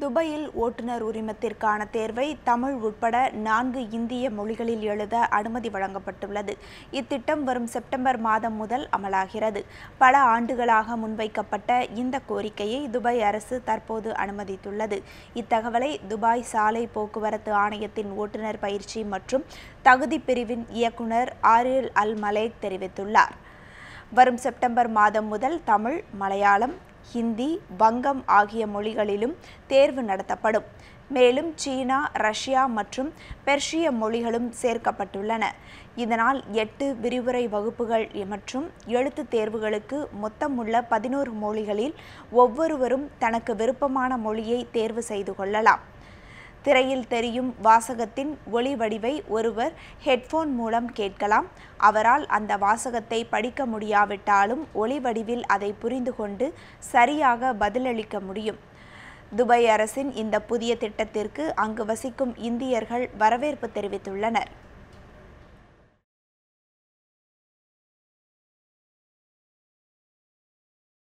துபாயில் ஓட்டுநர் உரிமத்திற்கான தேர்வை தமிழ் உட்பட 4 இந்திய மொழிகளில் எழுத அனுமதி வழங்கப்பட்டுள்ளது. இத்திட்டம் வரும் செப்டம்பர் மாதம் முதல் அமலாகிறது. பல ஆண்டுகளாக முன்வைக்கப்பட்ட இந்த கோரிக்கையை துபாய் அரசு தற்போது அனுமதித்துள்ளது. இத்தகவலை துபாய் சாலை போக்குவரத்து ஆணையத்தின் ஓட்டுநர் பயிற்சி மற்றும் தகுதி பிரிவின் இயக்குநர் ஆரில் அல் மலேக் தெரிவித்துள்ளார். வரும் செப்டம்பர் மாதம் முதல் தமிழ், மலையாளம், ஹிந்தி, வங்கம் ஆகிய மொழிகளிலும் தேர்வு நடத்தப்படும். மேலும் சீனா, ரஷ்யா மற்றும் பெர்ஷிய மொழிகளும் சேர்க்கப்பட்டுள்ளன. இதனால் 8 விரிவுரை வகுப்புகள் மற்றும் எழுத்துத் தேர்வுகளுக்கு மொத்தம் உள்ள 11 மொழிகளில் ஒவ்வொருவரும் தனக்கு விருப்பமான மொழியை தேர்வு செய்து கொள்ளலாம். திரையில் தெரியும் வாசகத்தின் ஒலி வடிவை ஒருவர் ஹெட்போன் மூலம் கேட்கலாம். அவரால் அந்த வாசகத்தை படிக்க முடியாவிட்டாலும் ஒலி வடிவில் அதை புரிந்து கொண்டு சரியாக பதிலளிக்க முடியும். துபாய் அரசின் இந்த புதிய திட்டத்திற்கு அங்கு வசிக்கும் இந்தியர்கள் வரவேற்பு தெரிவித்துள்ளனர்.